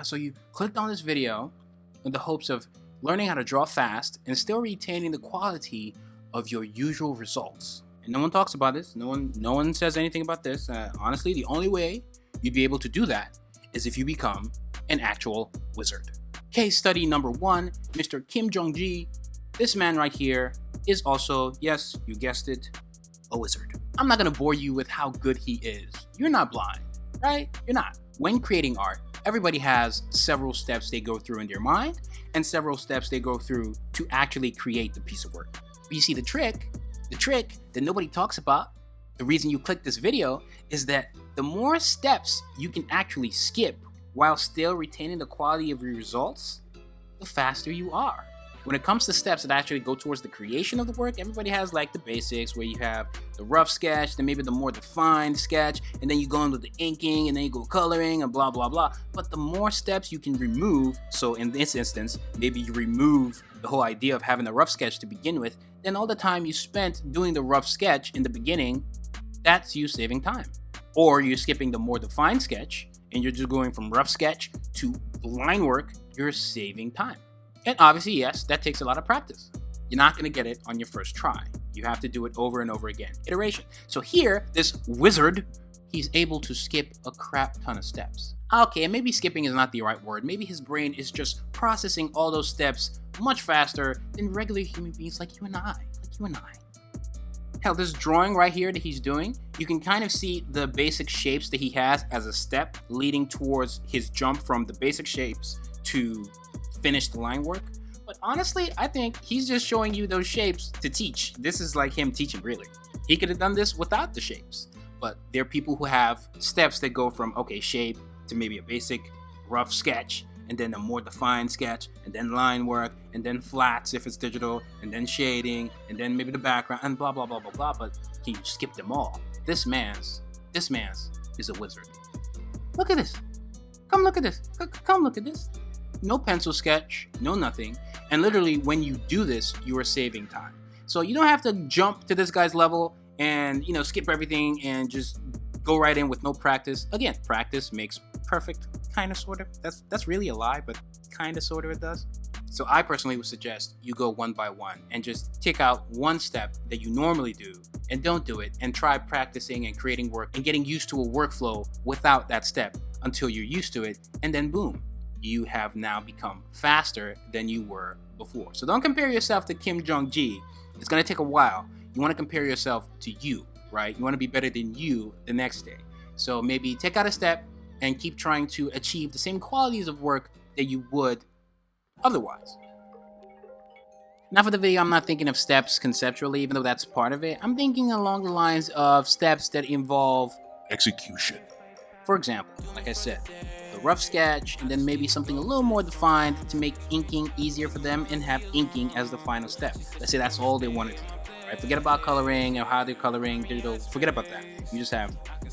So you clicked on this video in the hopes of learning how to draw fast and still retaining the quality of your usual results. And no one talks about this. No one says anything about this. Honestly, the only way you'd be able to do that is if you become an actual wizard. Case study number 1, Mr. Kim Jong-ji. This man right here is also, yes, you guessed it, a wizard. I'm not gonna bore you with how good he is. You're not blind, right? You're not. When creating art, everybody has several steps they go through in their mind and several steps they go through to actually create the piece of work. But you see, the trick that nobody talks about, the reason you click this video, is that the more steps you can actually skip while still retaining the quality of your results, the faster you are. When it comes to steps that actually go towards the creation of the work, everybody has like the basics where you have the rough sketch, then maybe the more defined sketch, and then you go into the inking, and then you go coloring and blah, blah, blah. But the more steps you can remove, so in this instance, maybe you remove the whole idea of having a rough sketch to begin with, then all the time you spent doing the rough sketch in the beginning, that's you saving time. Or you're skipping the more defined sketch, and you're just going from rough sketch to line work, you're saving time. And obviously, yes, that takes a lot of practice. You're not going to get it on your first try. You have to do it over and over again. Iteration. So here, this wizard, he's able to skip a crap ton of steps. Okay, and maybe skipping is not the right word. Maybe his brain is just processing all those steps much faster than regular human beings like you and I. Hell, this drawing right here that he's doing, you can kind of see the basic shapes that he has as a step leading towards his jump from the basic shapes to finish the line work. But honestly, I think he's just showing you those shapes to teach. This is like him teaching, really. He could have done this without the shapes. But there are people who have steps that go from, okay, shape to maybe a basic rough sketch, and then a more defined sketch, and then line work, and then flats if it's digital, and then shading, and then maybe the background, and blah, blah, blah, blah, blah. But can you skip them all? This man's is a wizard. Look at this. Come look at this. Come look at this. No pencil sketch, no nothing. And literally when you do this, you are saving time. So you don't have to jump to this guy's level and, skip everything and just go right in with no practice. Again, practice makes perfect, kind of, sort of. That's really a lie, but kind of, sort of it does. So I personally would suggest you go one by one and just take out one step that you normally do and don't do it, and try practicing and creating work and getting used to a workflow without that step until you're used to it, and then boom, you have now become faster than you were before. So don't compare yourself to Kim Jong-ji. It's going to take a while. You want to compare yourself to you, right? You want to be better than you the next day. So maybe take out a step and keep trying to achieve the same qualities of work that you would otherwise. Now for the video, I'm not thinking of steps conceptually, even though that's part of it. I'm thinking along the lines of steps that involve execution. For example, like I said, the rough sketch, and then maybe something a little more defined to make inking easier for them and have inking as the final step. Let's say that's all they wanted to do, right? Forget about coloring or how they're coloring, digital, forget about that.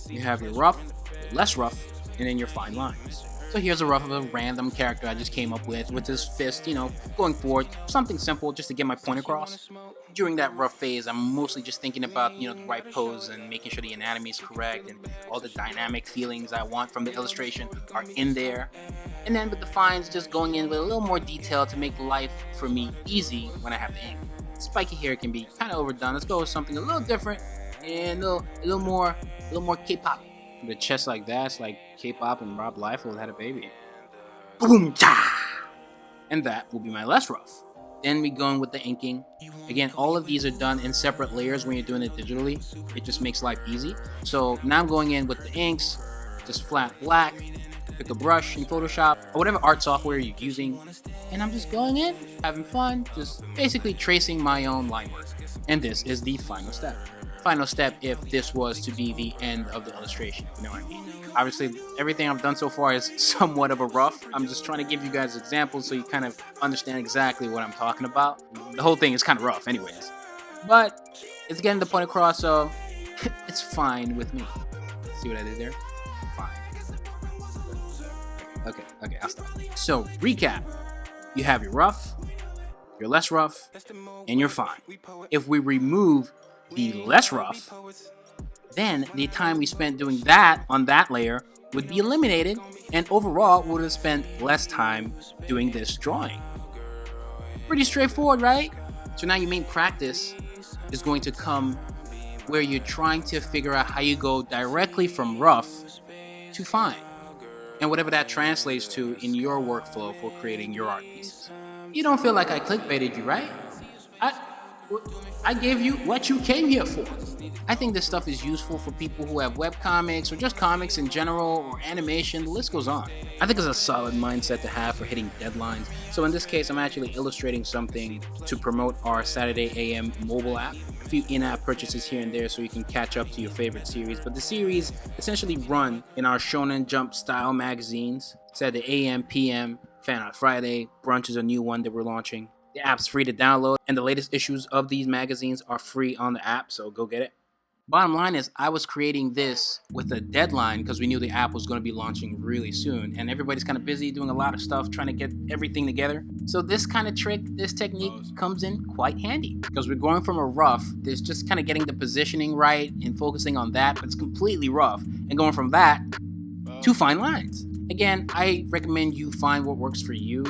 You have your rough, your less rough, and then your fine lines. So here's a rough of a random character I just came up with his fist, going forward, something simple just to get my point across. During that rough phase, I'm mostly just thinking about, the right pose and making sure the anatomy is correct and all the dynamic feelings I want from the illustration are in there. And then with the fines, just going in with a little more detail to make life for me easy when I have the ink. Spiky hair can be kind of overdone. Let's go with something a little different and a little more K-pop. The chest like that, it's like K-pop and Rob Liefeld had a baby. Boom, cha! And that will be my less rough. Then we go in with the inking. Again, all of these are done in separate layers when you're doing it digitally. It just makes life easy. So now I'm going in with the inks, just flat black, pick a brush in Photoshop, or whatever art software you're using, and I'm just going in, having fun, just basically tracing my own line work. And this is the final step. Final step if this was to be the end of the illustration, you know what I mean? Obviously, everything I've done so far is somewhat of a rough. I'm just trying to give you guys examples so you kind of understand exactly what I'm talking about. The whole thing is kind of rough anyways. But it's getting the point across, so it's fine with me. See what I did there? Fine. Okay, I'll stop. So, recap. You have your rough, your less rough, and your fine. If we remove the less rough, then the time we spent doing that on that layer would be eliminated, and overall would have spent less time doing this drawing. Pretty straightforward, right? So now your main practice is going to come where you're trying to figure out how you go directly from rough to fine, and whatever that translates to in your workflow for creating your art pieces. You don't feel like I clickbaited you, right? I gave you what you came here for. I think this stuff is useful for people who have webcomics or just comics in general or animation, the list goes on. I think it's a solid mindset to have for hitting deadlines. So in this case, I'm actually illustrating something to promote our Saturday AM mobile app. A few in-app purchases here and there so you can catch up to your favorite series. But the series essentially run in our Shonen Jump style magazines. Saturday AM, PM, Fan Art Friday, Brunch is a new one that we're launching. The app's free to download, and the latest issues of these magazines are free on the app, so go get it. Bottom line is, I was creating this with a deadline because we knew the app was going to be launching really soon, and everybody's kind of busy doing a lot of stuff, trying to get everything together. So this kind of trick, this technique comes in quite handy because we're going from a rough, there's just kind of getting the positioning right and focusing on that, but it's completely rough, and going from that to fine lines. Again, I recommend you find what works for you.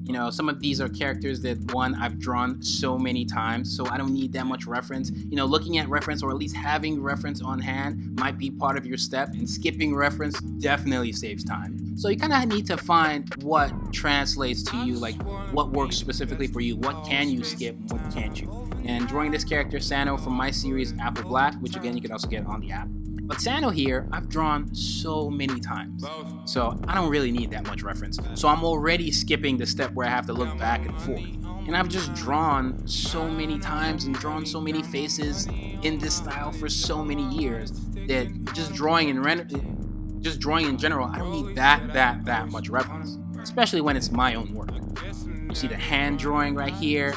You know, some of these are characters that, one, I've drawn so many times, so I don't need that much reference. You know, looking at reference or at least having reference on hand might be part of your step, and skipping reference definitely saves time. So you kind of need to find what translates to you, like what works specifically for you. What can you skip, what can't you? And drawing this character, Sano, from my series Apple Black, which again, you can also get on the app. But Sano here, I've drawn so many times, so I don't really need that much reference. So I'm already skipping the step where I have to look back and forth. And I've just drawn so many times and drawn so many faces in this style for so many years that just drawing in general, I don't need that much reference, especially when it's my own work. You see the hand drawing right here.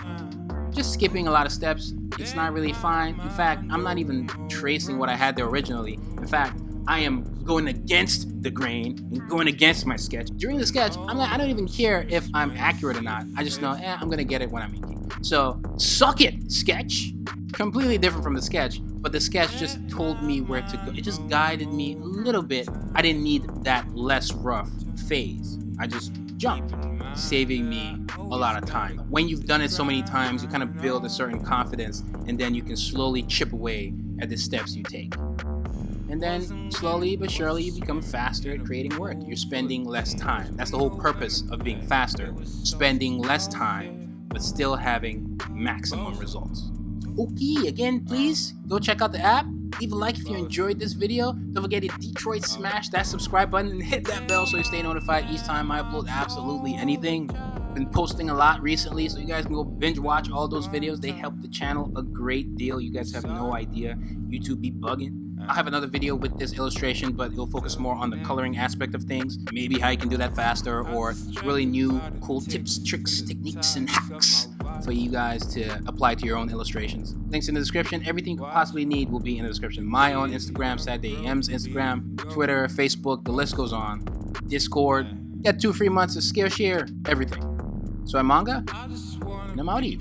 Just skipping a lot of steps, it's not really fine. In fact, I'm not even tracing what I had there originally. In fact, I am going against the grain and going against my sketch. During the sketch, I don't even care if I'm accurate or not. I just know, I'm gonna get it when I'm inking. So, suck it, sketch. Completely different from the sketch, but the sketch just told me where to go. It just guided me a little bit. I didn't need that less rough phase. I just jumped, saving me a lot of time. When you've done it so many times, you kind of build a certain confidence, and then you can slowly chip away at the steps you take. And then slowly but surely you become faster at creating work. You're spending less time. That's the whole purpose of being faster. Spending less time, but still having maximum results. Okay, again, please go check out the app. Leave a like if you enjoyed this video. Don't forget to Detroit smash that subscribe button and hit that bell so you stay notified each time I upload absolutely anything. Been posting a lot recently, so you guys can go binge watch all those videos. They help the channel a great deal. You guys have no idea. YouTube be bugging. I'll have another video with this illustration, but it'll focus more on the coloring aspect of things. Maybe how you can do that faster, or really new cool tips, tricks, techniques, and hacks for you guys to apply to your own illustrations. Links in the description. Everything you could possibly need will be in the description. My own Instagram, Saturday AM's Instagram, Twitter, Facebook, the list goes on. Discord. Get 2 free months of SKILLSHARE, everything. So I'm Manga, and I'm out of here.